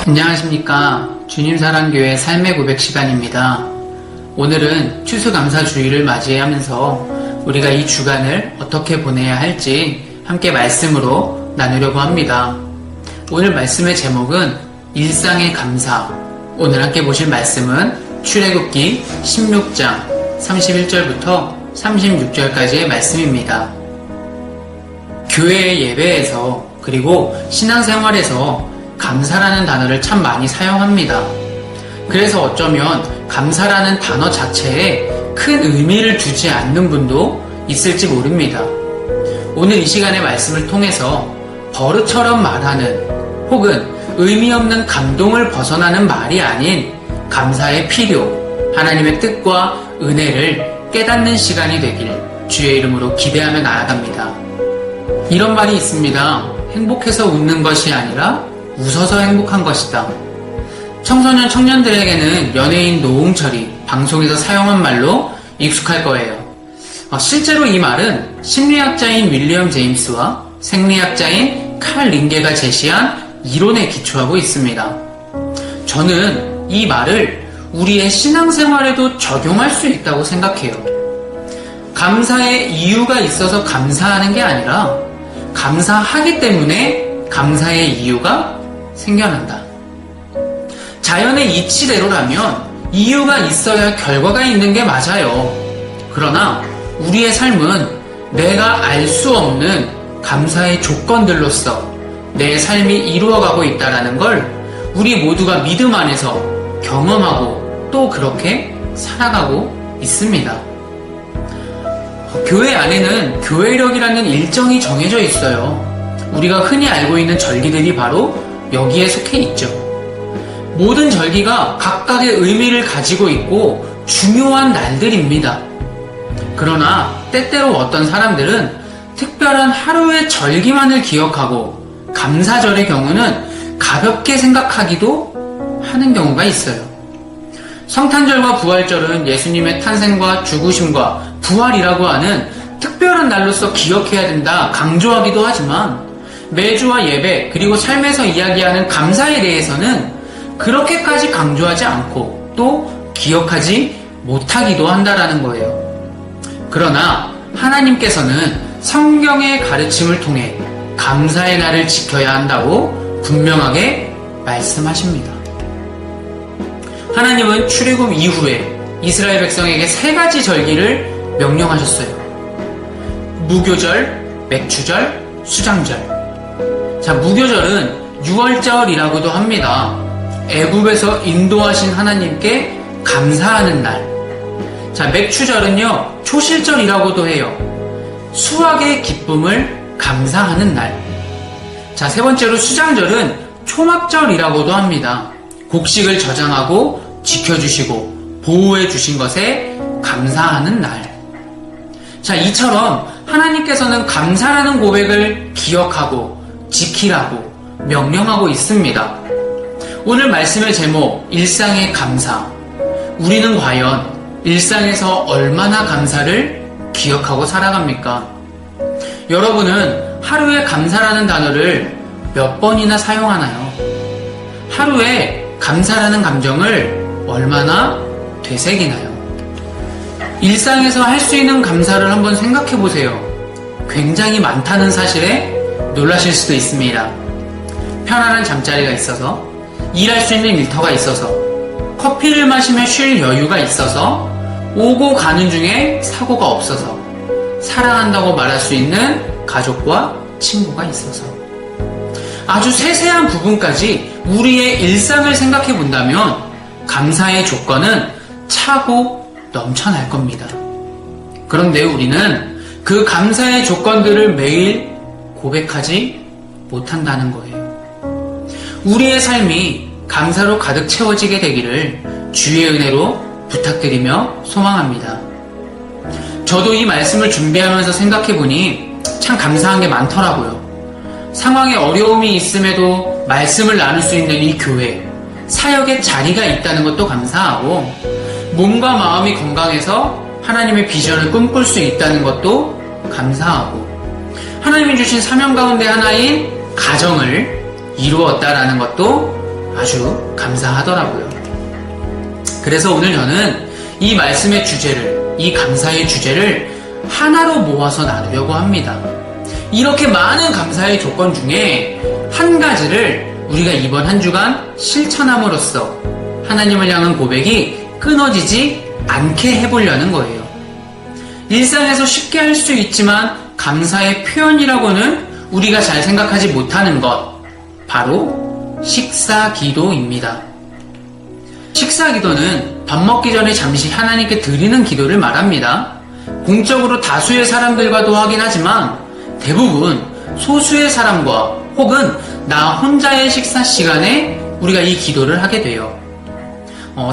안녕하십니까. 주님사랑교회 삶의 고백 시간입니다. 오늘은 추수감사주의를 맞이하면서 우리가 이 주간을 어떻게 보내야 할지 함께 말씀으로 나누려고 합니다. 오늘 말씀의 제목은 일상의 감사. 오늘 함께 보실 말씀은 출애굽기 16장 31절부터 36절까지의 말씀입니다. 교회의 예배에서 그리고 신앙생활에서 감사라는 단어를 참 많이 사용합니다. 그래서 어쩌면 감사라는 단어 자체에 큰 의미를 두지 않는 분도 있을지 모릅니다. 오늘 이 시간의 말씀을 통해서 버릇처럼 말하는 혹은 의미 없는 감동을 벗어나는 말이 아닌 감사의 필요, 하나님의 뜻과 은혜를 깨닫는 시간이 되길 주의 이름으로 기대하며 나아갑니다. 이런 말이 있습니다. 행복해서 웃는 것이 아니라 웃어서 행복한 것이다. 청소년 청년들에게는 연예인 노홍철이 방송에서 사용한 말로 익숙할 거예요. 실제로 이 말은 심리학자인 윌리엄 제임스와 생리학자인 칼 링게가 제시한 이론에 기초하고 있습니다. 저는 이 말을 우리의 신앙생활에도 적용할 수 있다고 생각해요. 감사의 이유가 있어서 감사하는 게 아니라 감사하기 때문에 감사의 이유가 생겨난다. 자연의 이치대로라면 이유가 있어야 결과가 있는 게 맞아요. 그러나 우리의 삶은 내가 알 수 없는 감사의 조건들로서 내 삶이 이루어가고 있다는 걸 우리 모두가 믿음 안에서 경험하고 또 그렇게 살아가고 있습니다. 교회 안에는 교회력이라는 일정이 정해져 있어요. 우리가 흔히 알고 있는 절기들이 바로 여기에 속해 있죠. 모든 절기가 각각의 의미를 가지고 있고 중요한 날들입니다. 그러나 때때로 어떤 사람들은 특별한 하루의 절기만을 기억하고 감사절의 경우는 가볍게 생각하기도 하는 경우가 있어요. 성탄절과 부활절은 예수님의 탄생과 죽으심과 부활이라고 하는 특별한 날로서 기억해야 된다 강조하기도 하지만 매주와 예배 그리고 삶에서 이야기하는 감사에 대해서는 그렇게까지 강조하지 않고 또 기억하지 못하기도 한다라는 거예요. 그러나 하나님께서는 성경의 가르침을 통해 감사의 날을 지켜야 한다고 분명하게 말씀하십니다. 하나님은 출애굽 이후에 이스라엘 백성에게 3가지 절기를 명령하셨어요. 무교절, 맥추절, 수장절. 자, 무교절은 유월절이라고도 합니다. 애굽에서 인도하신 하나님께 감사하는 날. 자, 맥추절은요, 초실절이라고도 해요. 수확의 기쁨을 감사하는 날. 자, 3번째로 수장절은 초막절이라고도 합니다. 곡식을 저장하고 지켜주시고 보호해 주신 것에 감사하는 날. 자, 이처럼 하나님께서는 감사라는 고백을 기억하고 지키라고 명령하고 있습니다. 오늘 말씀의 제목, 일상의 감사. 우리는 과연 일상에서 얼마나 감사를 기억하고 살아갑니까? 여러분은 하루에 감사라는 단어를 몇 번이나 사용하나요? 하루에 감사라는 감정을 얼마나 되새기나요? 일상에서 할 수 있는 감사를 한번 생각해 보세요. 굉장히 많다는 사실에 놀라실 수도 있습니다. 편안한 잠자리가 있어서, 일할 수 있는 일터가 있어서, 커피를 마시며 쉴 여유가 있어서, 오고 가는 중에 사고가 없어서, 사랑한다고 말할 수 있는 가족과 친구가 있어서. 아주 세세한 부분까지 우리의 일상을 생각해 본다면 감사의 조건은 차고 넘쳐날 겁니다. 그런데 우리는 그 감사의 조건들을 매일 고백하지 못한다는 거예요. 우리의 삶이 감사로 가득 채워지게 되기를 주의 은혜로 부탁드리며 소망합니다. 저도 이 말씀을 준비하면서 생각해보니 참 감사한 게 많더라고요. 상황에 어려움이 있음에도 말씀을 나눌 수 있는 이 교회, 사역에 자리가 있다는 것도 감사하고 몸과 마음이 건강해서 하나님의 비전을 꿈꿀 수 있다는 것도 감사하고 하나님이 주신 사명 가운데 하나인 가정을 이루었다라는 것도 아주 감사하더라고요. 그래서 오늘 저는 이 말씀의 주제를, 이 감사의 주제를 하나로 모아서 나누려고 합니다. 이렇게 많은 감사의 조건 중에 한 가지를 우리가 이번 한 주간 실천함으로써 하나님을 향한 고백이 끊어지지 않게 해보려는 거예요. 일상에서 쉽게 할 수 있지만 감사의 표현이라고는 우리가 잘 생각하지 못하는 것, 바로 식사 기도입니다. 식사 기도는 밥 먹기 전에 잠시 하나님께 드리는 기도를 말합니다. 공적으로 다수의 사람들과도 하긴 하지만 대부분 소수의 사람과 혹은 나 혼자의 식사 시간에 우리가 이 기도를 하게 돼요.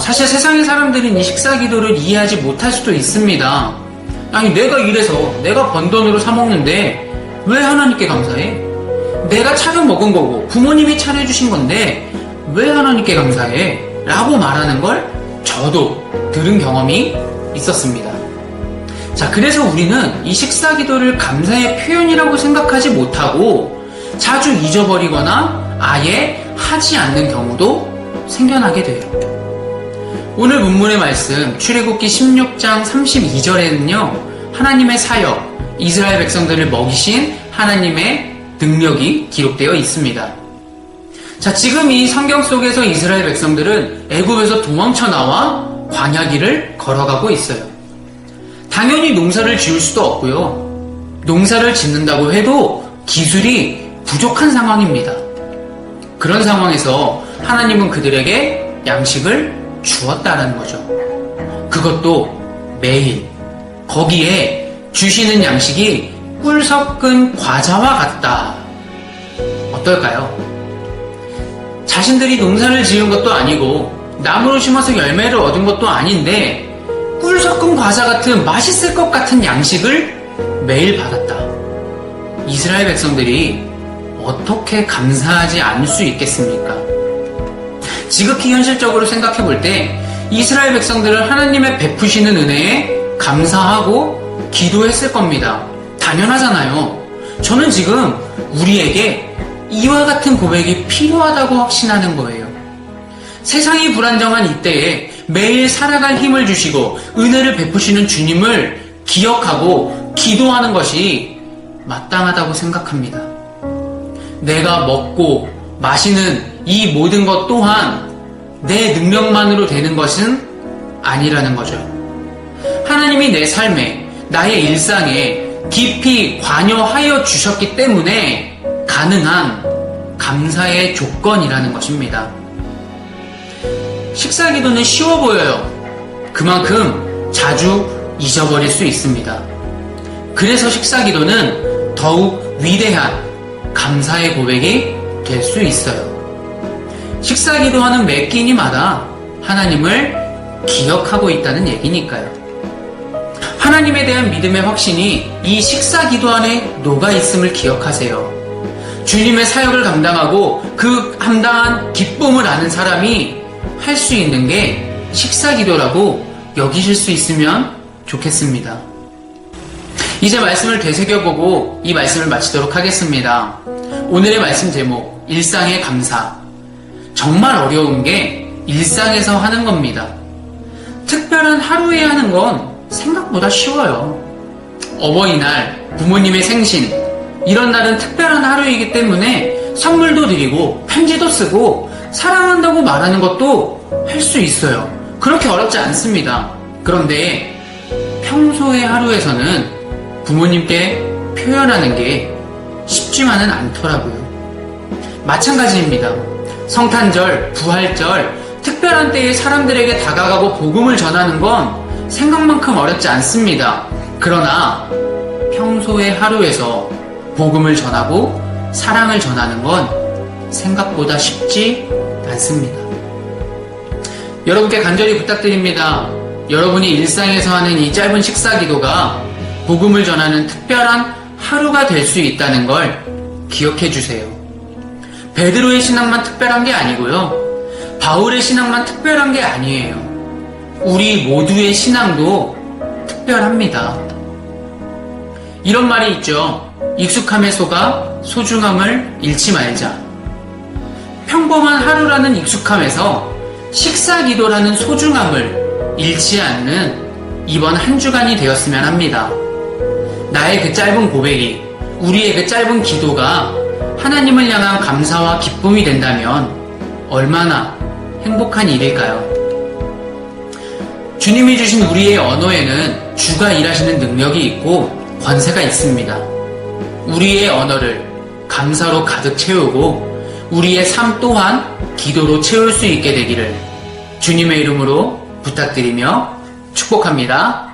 사실 세상의 사람들은 이 식사 기도를 이해하지 못할 수도 있습니다. 아니, 내가 일해서 내가 번 돈으로 사 먹는데 왜 하나님께 감사해? 내가 차려 먹은 거고 부모님이 차려주신 건데 왜 하나님께 감사해? 라고 말하는 걸 저도 들은 경험이 있었습니다. 자, 그래서 우리는 이 식사 기도를 감사의 표현이라고 생각하지 못하고 자주 잊어버리거나 아예 하지 않는 경우도 생겨나게 돼요. 오늘 본문의 말씀 출애굽기 16장 32절에는요, 하나님의 사역, 이스라엘 백성들을 먹이신 하나님의 능력이 기록되어 있습니다. 자, 지금 이 성경 속에서 이스라엘 백성들은 애굽에서 도망쳐 나와 광야길을 걸어가고 있어요. 당연히 농사를 지을 수도 없고요. 농사를 짓는다고 해도 기술이 부족한 상황입니다. 그런 상황에서 하나님은 그들에게 양식을 주었다라는 거죠. 그것도 매일. 거기에 주시는 양식이 꿀 섞은 과자와 같다. 어떨까요? 자신들이 농사를 지은 것도 아니고 나무를 심어서 열매를 얻은 것도 아닌데 꿀 섞은 과자 같은 맛있을 것 같은 양식을 매일 받았다. 이스라엘 백성들이 어떻게 감사하지 않을 수 있겠습니까? 지극히 현실적으로 생각해 볼 때 이스라엘 백성들은 하나님의 베푸시는 은혜에 감사하고 기도했을 겁니다. 당연하잖아요. 저는 지금 우리에게 이와 같은 고백이 필요하다고 확신하는 거예요. 세상이 불안정한 이때에 매일 살아갈 힘을 주시고 은혜를 베푸시는 주님을 기억하고 기도하는 것이 마땅하다고 생각합니다. 내가 먹고 마시는 이 모든 것 또한 내 능력만으로 되는 것은 아니라는 거죠. 하나님이 내 삶에, 나의 일상에 깊이 관여하여 주셨기 때문에 가능한 감사의 조건이라는 것입니다. 식사 기도는 쉬워 보여요. 그만큼 자주 잊어버릴 수 있습니다. 그래서 식사 기도는 더욱 위대한 감사의 고백이 될 수 있어요. 식사 기도하는 매 끼니마다 하나님을 기억하고 있다는 얘기니까요. 하나님에 대한 믿음의 확신이 이 식사 기도 안에 녹아 있음을 기억하세요. 주님의 사역을 감당하고 그 감당한 기쁨을 아는 사람이 할 수 있는 게 식사 기도라고 여기실 수 있으면 좋겠습니다. 이제 말씀을 되새겨보고 이 말씀을 마치도록 하겠습니다. 오늘의 말씀 제목, 일상의 감사. 정말 어려운 게 일상에서 하는 겁니다. 특별한 하루에 하는 건 생각보다 쉬워요. 어버이날, 부모님의 생신, 이런 날은 특별한 하루이기 때문에 선물도 드리고 편지도 쓰고 사랑한다고 말하는 것도 할 수 있어요. 그렇게 어렵지 않습니다. 그런데 평소의 하루에서는 부모님께 표현하는 게 쉽지만은 않더라고요. 마찬가지입니다. 성탄절, 부활절, 특별한 때에 사람들에게 다가가고 복음을 전하는 건 생각만큼 어렵지 않습니다. 그러나 평소의 하루에서 복음을 전하고 사랑을 전하는 건 생각보다 쉽지 않습니다. 여러분께 간절히 부탁드립니다. 여러분이 일상에서 하는 이 짧은 식사 기도가 복음을 전하는 특별한 하루가 될 수 있다는 걸 기억해 주세요. 베드로의 신앙만 특별한 게 아니고요. 바울의 신앙만 특별한 게 아니에요. 우리 모두의 신앙도 특별합니다. 이런 말이 있죠. 익숙함에 속아 소중함을 잃지 말자. 평범한 하루라는 익숙함에서 식사 기도라는 소중함을 잃지 않는 이번 한 주간이 되었으면 합니다. 나의 그 짧은 고백이, 우리의 그 짧은 기도가 하나님을 향한 감사와 기쁨이 된다면 얼마나 행복한 일일까요? 주님이 주신 우리의 언어에는 주가 일하시는 능력이 있고 권세가 있습니다. 우리의 언어를 감사로 가득 채우고 우리의 삶 또한 기도로 채울 수 있게 되기를 주님의 이름으로 부탁드리며 축복합니다.